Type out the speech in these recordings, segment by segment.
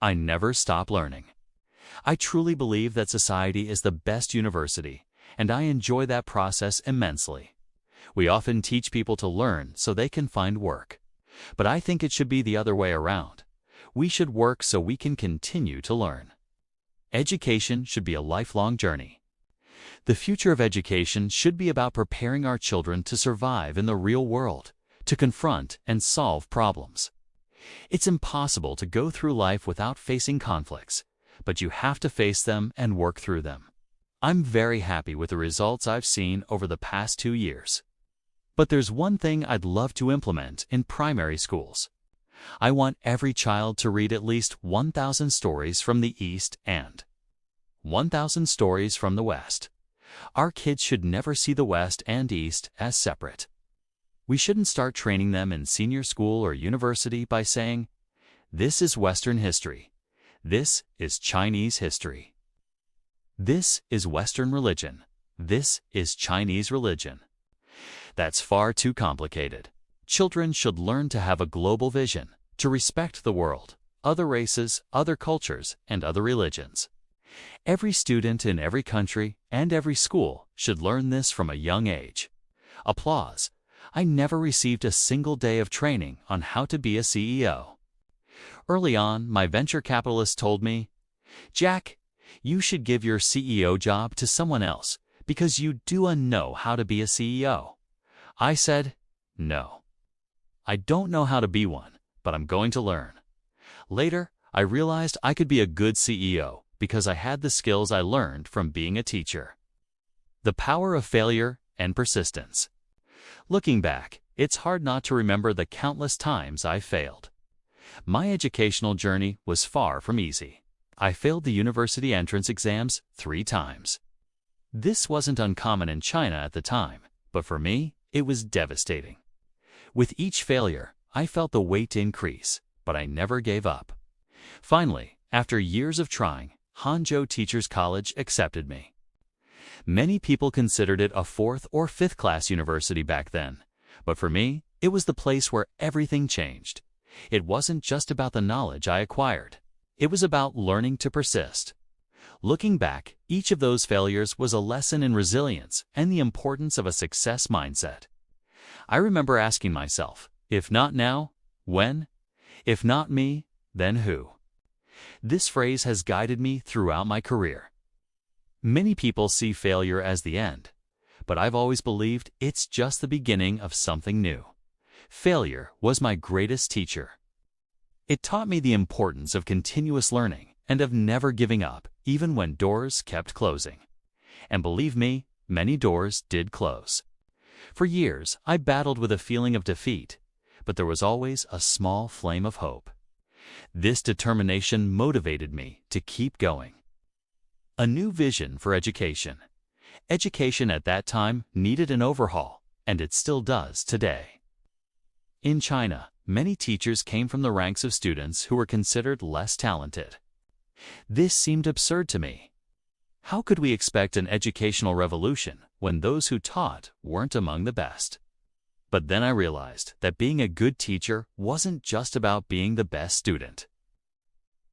I never stop learning. I truly believe that society is the best university, and I enjoy that process immensely. We often teach people to learn so they can find work. But I think it should be the other way around. We should work so we can continue to learn. Education should be a lifelong journey. The future of education should be about preparing our children to survive in the real world, to confront and solve problems. It's impossible to go through life without facing conflicts, but you have to face them and work through them. I'm very happy with the results I've seen over the past 2 years. But there's one thing I'd love to implement in primary schools. I want every child to read at least 1,000 stories from the East and 1,000 stories from the West. Our kids should never see the West and East as separate. We shouldn't start training them in senior school or university by saying, "This is Western history. This is Chinese history. This is Western religion. This is Chinese religion." That's far too complicated. Children should learn to have a global vision, to respect the world, other races, other cultures, and other religions. Every student in every country and every school should learn this from a young age. Applause. I never received a single day of training on how to be a CEO. Early on, my venture capitalist told me, "Jack, you should give your CEO job to someone else because you do know how to be a CEO." I said, "No. I don't know how to be one, but I'm going to learn." Later, I realized I could be a good CEO because I had the skills I learned from being a teacher. The power of failure and persistence. Looking back, it's hard not to remember the countless times I failed. My educational journey was far from easy. I failed the university entrance exams 3 times. This wasn't uncommon in China at the time, but for me, it was devastating. With each failure, I felt the weight increase, but I never gave up. Finally, after years of trying, Hangzhou Teachers College accepted me. Many people considered it a 4th or 5th class university back then, but for me, it was the place where everything changed. It wasn't just about the knowledge I acquired. It was about learning to persist. Looking back, each of those failures was a lesson in resilience and the importance of a success mindset. I remember asking myself, if not now, when? If not me, then who? This phrase has guided me throughout my career. Many people see failure as the end, but I've always believed it's just the beginning of something new. Failure was my greatest teacher. It taught me the importance of continuous learning and of never giving up, even when doors kept closing. And believe me, many doors did close. For years, I battled with a feeling of defeat, but there was always a small flame of hope. This determination motivated me to keep going. A new vision for education. Education at that time needed an overhaul, and it still does today. In China, many teachers came from the ranks of students who were considered less talented. This seemed absurd to me. How could we expect an educational revolution when those who taught weren't among the best? But then I realized that being a good teacher wasn't just about being the best student.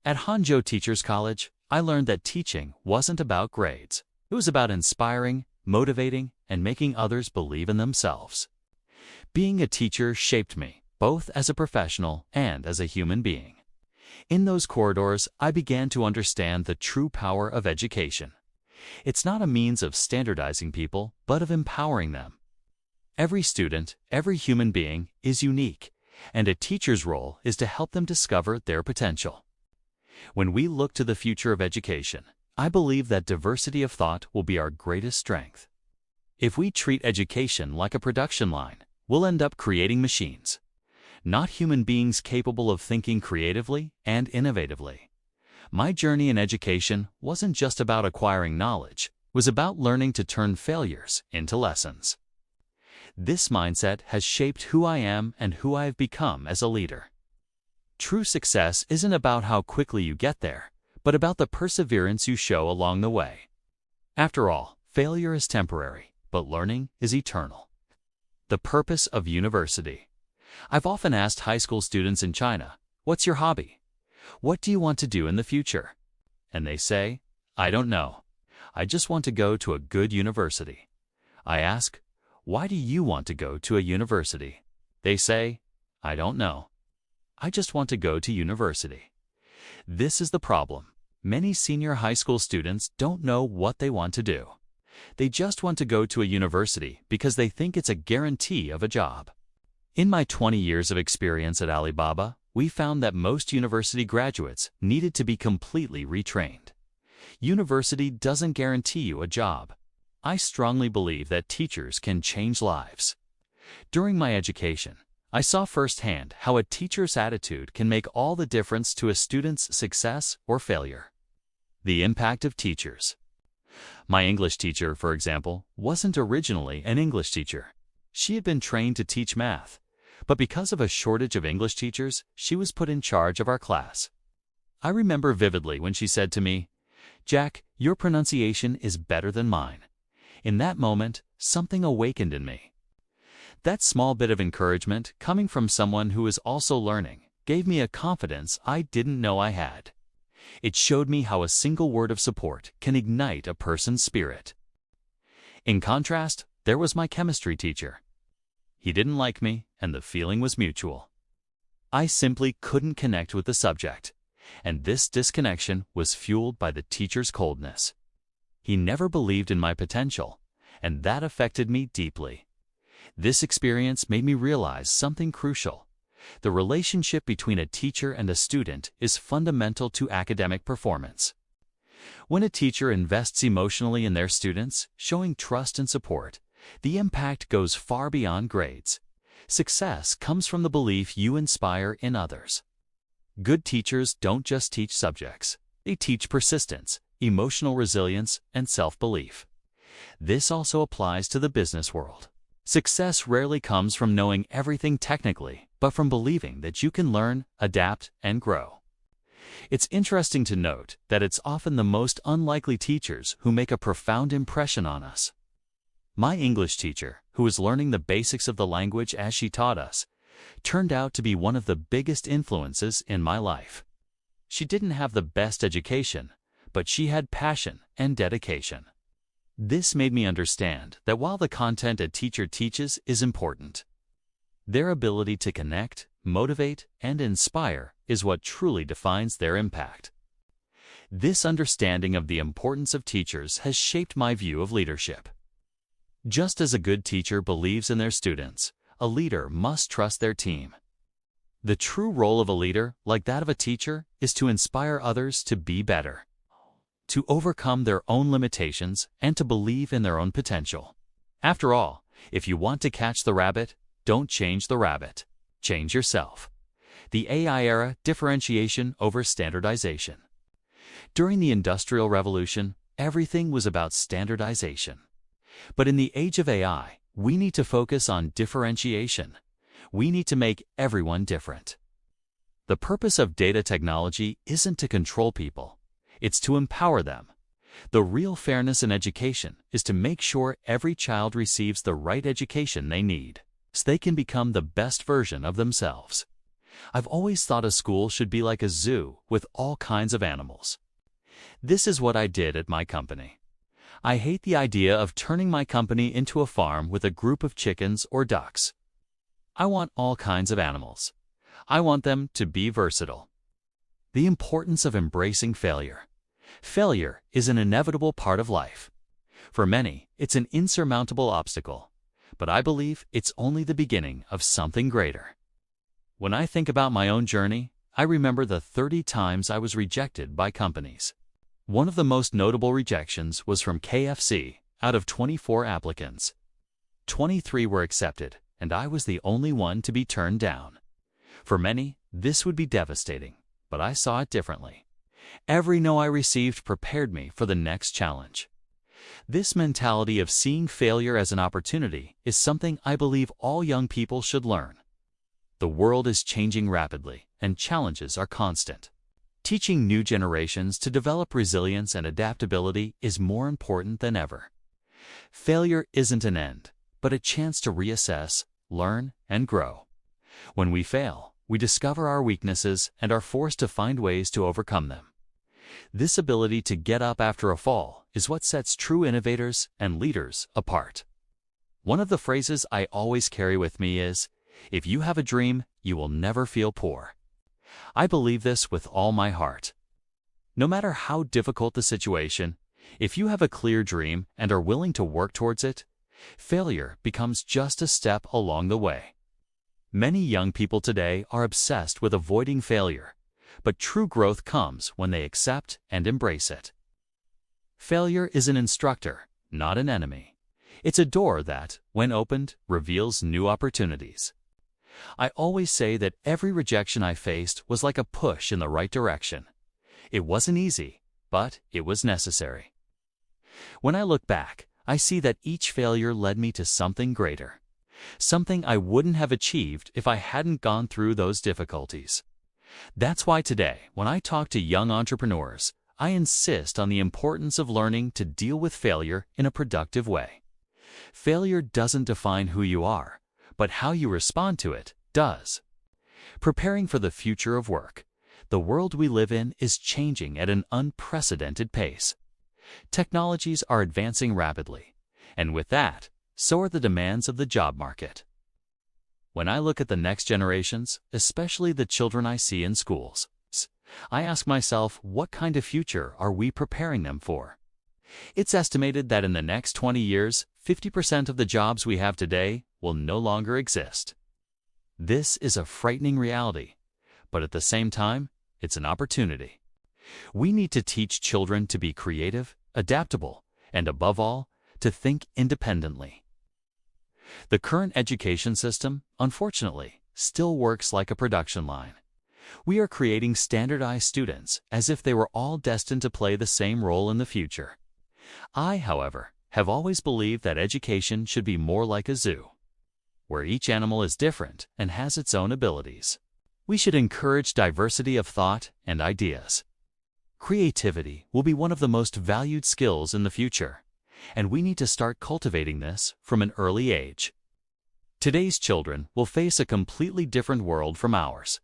At Hangzhou Teachers College, I learned that teaching wasn't about grades. It was about inspiring, motivating, and making others believe in themselves. Being a teacher shaped me, both as a professional and as a human being. In those corridors, I began to understand the true power of education. It's not a means of standardizing people, but of empowering them. Every student, every human being is unique, and a teacher's role is to help them discover their potential. When we look to the future of education, I believe that diversity of thought will be our greatest strength. If we treat education like a production line, we'll end up creating machines, not human beings capable of thinking creatively and innovatively. My journey in education wasn't just about acquiring knowledge, it was about learning to turn failures into lessons. This mindset has shaped who I am and who I have become as a leader. True success isn't about how quickly you get there, but about the perseverance you show along the way. After all, failure is temporary, but learning is eternal. The purpose of university. I've often asked high school students in China, "What's your hobby?" "What do you want to do in the future?" And they say, "I don't know. I just want to go to a good university." I ask, "Why do you want to go to a university?" They say, "I don't know. I just want to go to university." This is the problem. Many senior high school students don't know what they want to do. They just want to go to a university because they think it's a guarantee of a job. In my 20 years of experience at Alibaba, we found that most university graduates needed to be completely retrained. University doesn't guarantee you a job. I strongly believe that teachers can change lives. During my education, I saw firsthand how a teacher's attitude can make all the difference to a student's success or failure. The impact of teachers. My English teacher, for example, wasn't originally an English teacher. She had been trained to teach math, but because of a shortage of English teachers, she was put in charge of our class. I remember vividly when she said to me, "Jack, your pronunciation is better than mine." In that moment, something awakened in me. That small bit of encouragement, coming from someone who is also learning, gave me a confidence I didn't know I had. It showed me how a single word of support can ignite a person's spirit. In contrast, there was my chemistry teacher. He didn't like me, and the feeling was mutual. I simply couldn't connect with the subject, and this disconnection was fueled by the teacher's coldness. He never believed in my potential, and that affected me deeply. This experience made me realize something crucial. The relationship between a teacher and a student is fundamental to academic performance. When a teacher invests emotionally in their students, showing trust and support, the impact goes far beyond grades. Success comes from the belief you inspire in others. Good teachers don't just teach subjects. They teach persistence, emotional resilience, and self-belief. This also applies to the business world. Success rarely comes from knowing everything technically, but from believing that you can learn, adapt, and grow. It's interesting to note that it's often the most unlikely teachers who make a profound impression on us. My English teacher, who was learning the basics of the language as she taught us, turned out to be one of the biggest influences in my life. She didn't have the best education, but she had passion and dedication. This made me understand that while the content a teacher teaches is important, their ability to connect, motivate, and inspire is what truly defines their impact. This understanding of the importance of teachers has shaped my view of leadership. Just as a good teacher believes in their students, a leader must trust their team. The true role of a leader, like that of a teacher, is to inspire others to be better, to overcome their own limitations, and to believe in their own potential. After all, if you want to catch the rabbit, don't change the rabbit. Change yourself. The AI era, differentiation over standardization. During the Industrial Revolution, everything was about standardization. But in the age of AI, we need to focus on differentiation. We need to make everyone different. The purpose of data technology isn't to control people. It's to empower them. The real fairness in education is to make sure every child receives the right education they need, so they can become the best version of themselves. I've always thought a school should be like a zoo with all kinds of animals. This is what I did at my company. I hate the idea of turning my company into a farm with a group of chickens or ducks. I want all kinds of animals. I want them to be versatile. The importance of embracing failure. Failure is an inevitable part of life. For many, it's an insurmountable obstacle, but I believe it's only the beginning of something greater. When I think about my own journey, I remember the 30 times I was rejected by companies. One of the most notable rejections was from KFC. Out of 24 applicants, 23 were accepted, and I was the only one to be turned down. For many, this would be devastating, but I saw it differently. Every no I received prepared me for the next challenge. This mentality of seeing failure as an opportunity is something I believe all young people should learn. The world is changing rapidly, and challenges are constant. Teaching new generations to develop resilience and adaptability is more important than ever. Failure isn't an end, but a chance to reassess, learn, and grow. When we fail, we discover our weaknesses and are forced to find ways to overcome them. This ability to get up after a fall is what sets true innovators and leaders apart. One of the phrases I always carry with me is, "If you have a dream, you will never feel poor." I believe this with all my heart. No matter how difficult the situation, if you have a clear dream and are willing to work towards it, failure becomes just a step along the way. Many young people today are obsessed with avoiding failure, but true growth comes when they accept and embrace it. Failure is an instructor, not an enemy. It's a door that, when opened, reveals new opportunities. I always say that every rejection I faced was like a push in the right direction. It wasn't easy, but it was necessary. When I look back, I see that each failure led me to something greater, something I wouldn't have achieved if I hadn't gone through those difficulties. That's why today, when I talk to young entrepreneurs, I insist on the importance of learning to deal with failure in a productive way. Failure doesn't define who you are, but how you respond to it does. Preparing for the future of work, the world we live in is changing at an unprecedented pace. Technologies are advancing rapidly, and with that, so are the demands of the job market. When I look at the next generations, especially the children I see in schools, I ask myself, what kind of future are we preparing them for? It's estimated that in the next 20 years, 50% of the jobs we have today will no longer exist. This is a frightening reality, but at the same time, it's an opportunity. We need to teach children to be creative, adaptable, and above all, to think independently. The current education system, unfortunately, still works like a production line. We are creating standardized students as if they were all destined to play the same role in the future. I, however, have always believed that education should be more like a zoo, where each animal is different and has its own abilities. We should encourage diversity of thought and ideas. Creativity will be one of the most valued skills in the future, and we need to start cultivating this from an early age. Today's children will face a completely different world from ours.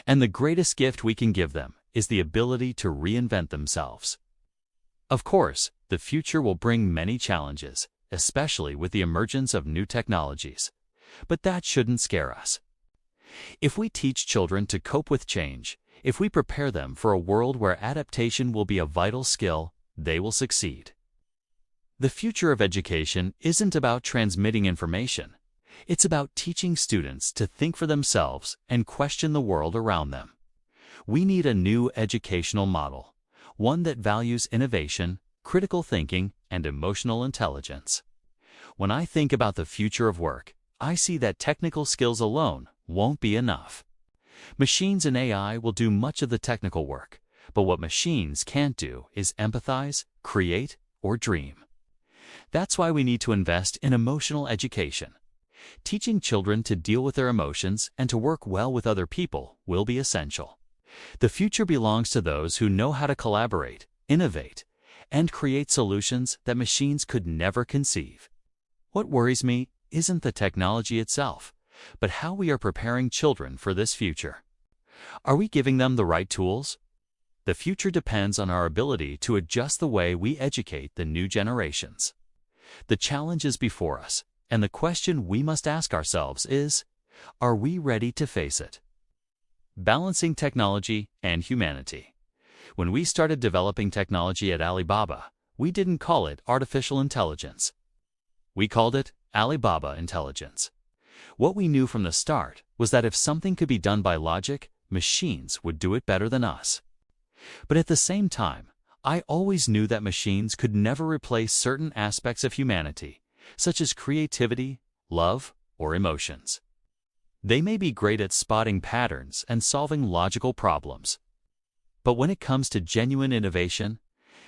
And the greatest gift we can give them is the ability to reinvent themselves. Of course, the future will bring many challenges, especially with the emergence of new technologies, but that shouldn't scare us. If we teach children to cope with change, if we prepare them for a world where adaptation will be a vital skill, they will succeed. The future of education isn't about transmitting information. It's about teaching students to think for themselves and question the world around them. We need a new educational model, one that values innovation, critical thinking, and emotional intelligence. When I think about the future of work, I see that technical skills alone won't be enough. Machines and AI will do much of the technical work, but what machines can't do is empathize, create, or dream. That's why we need to invest in emotional education. Teaching children to deal with their emotions and to work well with other people will be essential. The future belongs to those who know how to collaborate, innovate, and create solutions that machines could never conceive. What worries me isn't the technology itself, but how we are preparing children for this future. Are we giving them the right tools? The future depends on our ability to adjust the way we educate the new generations. The challenge is before us, and the question we must ask ourselves is, are we ready to face it? Balancing technology and humanity. When we started developing technology at Alibaba, we didn't call it artificial intelligence. We called it Alibaba Intelligence. What we knew from the start was that if something could be done by logic, machines would do it better than us. But at the same time, I always knew that machines could never replace certain aspects of humanity, such as creativity, love, or emotions. They may be great at spotting patterns and solving logical problems. But when it comes to genuine innovation,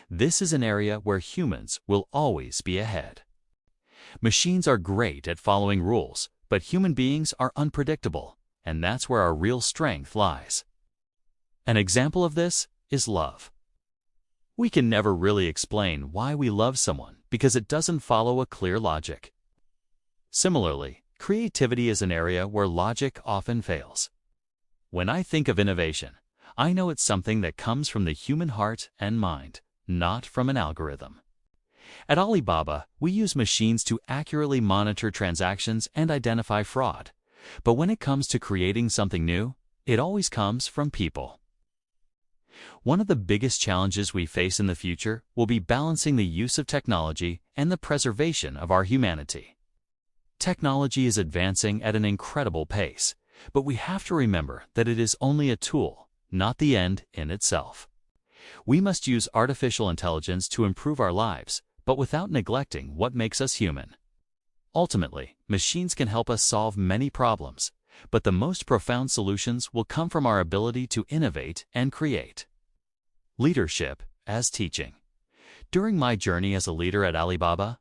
this is an area where humans will always be ahead. Machines are great at following rules, but human beings are unpredictable, and that's where our real strength lies. An example of this is love. We can never really explain why we love someone because it doesn't follow a clear logic. Similarly, Creativity is an area where logic often fails. When I think of innovation, I know it's something that comes from the human heart and mind, not from an algorithm. At Alibaba, we use machines to accurately monitor transactions and identify fraud. But when it comes to creating something new, it always comes from people. One of the biggest challenges we face in the future will be balancing the use of technology and the preservation of our humanity. Technology is advancing at an incredible pace, but we have to remember that it is only a tool, not the end in itself. We must use artificial intelligence to improve our lives, but without neglecting what makes us human. Ultimately, machines can help us solve many problems, but the most profound solutions will come from our ability to innovate and create. Leadership as teaching. During my journey as a leader at Alibaba,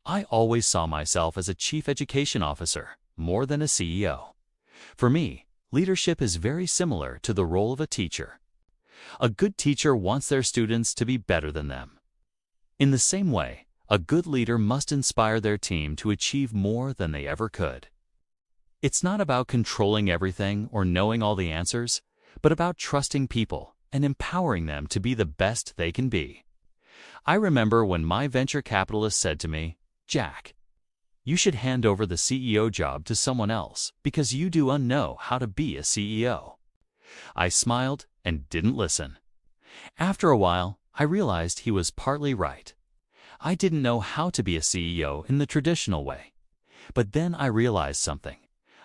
I always saw myself as a chief education officer, more than a CEO. For me, leadership is very similar to the role of a teacher. A good teacher wants their students to be better than them. In the same way, a good leader must inspire their team to achieve more than they ever could. It's not about controlling everything or knowing all the answers, but about trusting people and empowering them to be the best they can be. I remember when my venture capitalist said to me, "Jack, you should hand over the CEO job to someone else because you do know how to be a CEO." I smiled and didn't listen. After a while, I realized he was partly right. I didn't know how to be a CEO in the traditional way. But then I realized something.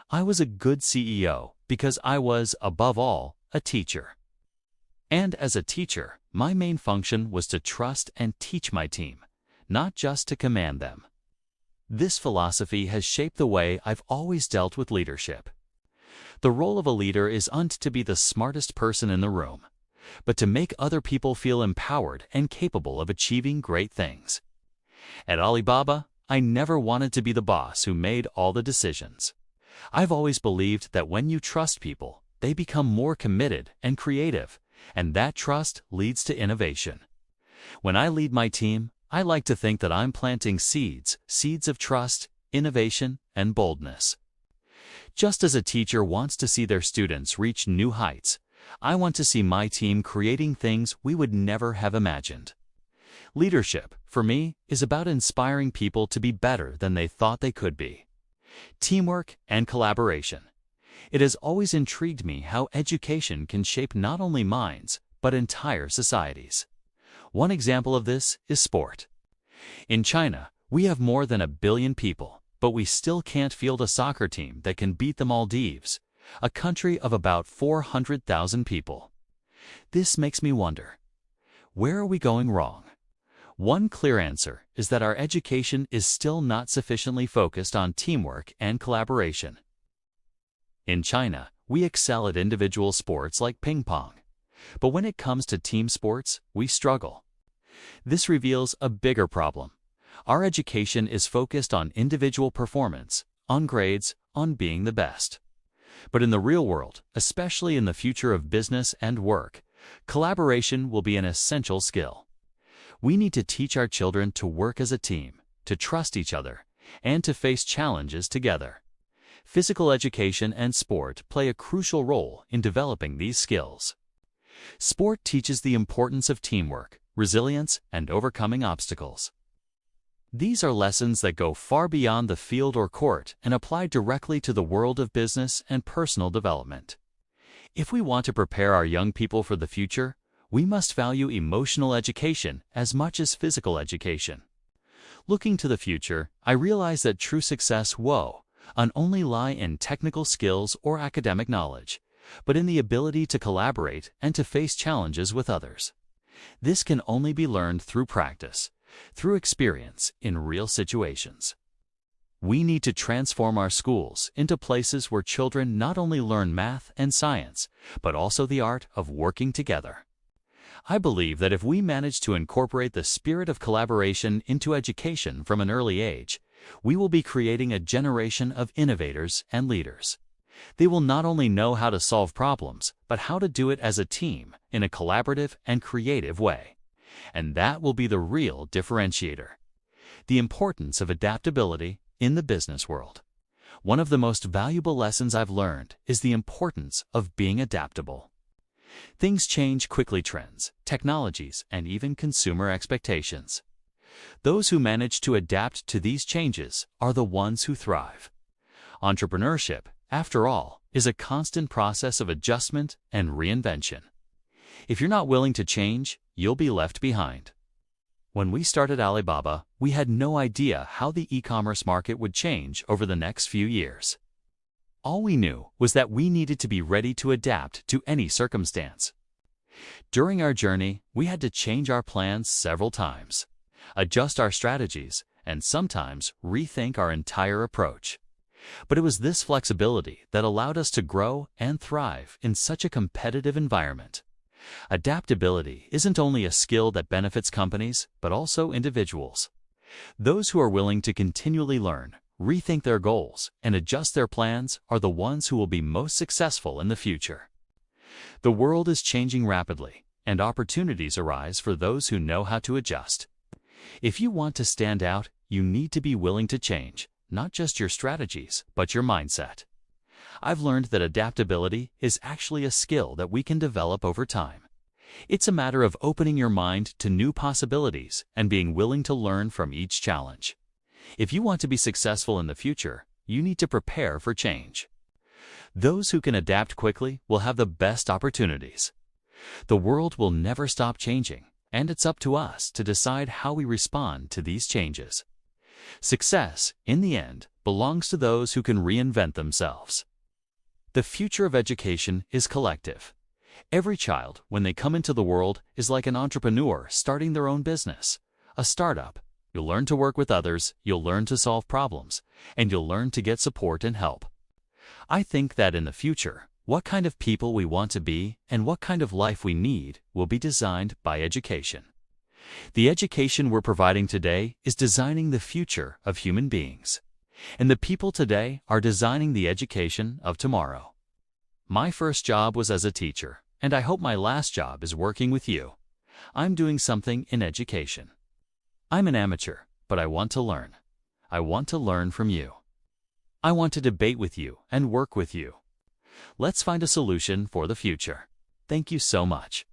I was a good CEO because I was, above all, a teacher. And as a teacher, my main function was to trust and teach my team, not just to command them. This philosophy has shaped the way I've always dealt with leadership. The role of a leader isn't to be the smartest person in the room, but to make other people feel empowered and capable of achieving great things. At Alibaba, I never wanted to be the boss who made all the decisions. I've always believed that when you trust people, they become more committed and creative, and that trust leads to innovation. When I lead my team, I like to think that I'm planting seeds of trust, innovation, and boldness. Just as a teacher wants to see their students reach new heights, I want to see my team creating things we would never have imagined. Leadership, for me, is about inspiring people to be better than they thought they could be. Teamwork and collaboration. It has always intrigued me how education can shape not only minds, but entire societies. One example of this is sport. In China, we have more than 1 billion people, but we still can't field a soccer team that can beat the Maldives, a country of about 400,000 people. This makes me wonder, where are we going wrong? One clear answer is that our education is still not sufficiently focused on teamwork and collaboration. In China, we excel at individual sports like ping pong. But when it comes to team sports, we struggle. This reveals a bigger problem. Our education is focused on individual performance, on grades, on being the best. But in the real world, especially in the future of business and work, collaboration will be an essential skill. We need to teach our children to work as a team, to trust each other, and to face challenges together. Physical education and sport play a crucial role in developing these skills. Sport teaches the importance of teamwork, resilience, and overcoming obstacles. These are lessons that go far beyond the field or court and apply directly to the world of business and personal development. If we want to prepare our young people for the future, we must value emotional education as much as physical education. Looking to the future, I realize that true success won't only lie in technical skills or academic knowledge, but in the ability to collaborate and to face challenges with others. This can only be learned through practice, through experience in real situations. We need to transform our schools into places where children not only learn math and science, but also the art of working together. I believe that if we manage to incorporate the spirit of collaboration into education from an early age, we will be creating a generation of innovators and leaders. They will not only know how to solve problems, but how to do it as a team in a collaborative and creative way. And that will be the real differentiator. The importance of adaptability in the business world. One of the most valuable lessons I've learned is the importance of being adaptable. Things change quickly: trends, technologies, and even consumer expectations. Those who manage to adapt to these changes are the ones who thrive. Entrepreneurship, after all, is a constant process of adjustment and reinvention. If you're not willing to change, you'll be left behind. When we started Alibaba, we had no idea how the e-commerce market would change over the next few years. All we knew was that we needed to be ready to adapt to any circumstance. During our journey, we had to change our plans several times, adjust our strategies, and sometimes rethink our entire approach. But it was this flexibility that allowed us to grow and thrive in such a competitive environment. Adaptability isn't only a skill that benefits companies, but also individuals. Those who are willing to continually learn, rethink their goals, and adjust their plans are the ones who will be most successful in the future. The world is changing rapidly, and opportunities arise for those who know how to adjust. If you want to stand out, you need to be willing to change, not just your strategies, but your mindset. I've learned that adaptability is actually a skill that we can develop over time. It's a matter of opening your mind to new possibilities and being willing to learn from each challenge. If you want to be successful in the future, you need to prepare for change. Those who can adapt quickly will have the best opportunities. The world will never stop changing, and it's up to us to decide how we respond to these changes. Success, in the end, belongs to those who can reinvent themselves. The future of education is collective. Every child, when they come into the world, is like an entrepreneur starting their own business, a startup. You'll learn to work with others, you'll learn to solve problems, and you'll learn to get support and help. I think that in the future, what kind of people we want to be and what kind of life we need will be designed by education. The education we're providing today is designing the future of human beings. And the people today are designing the education of tomorrow. My first job was as a teacher, and I hope my last job is working with you. I'm doing something in education. I'm an amateur, but I want to learn. I want to learn from you. I want to debate with you and work with you. Let's find a solution for the future. Thank you so much.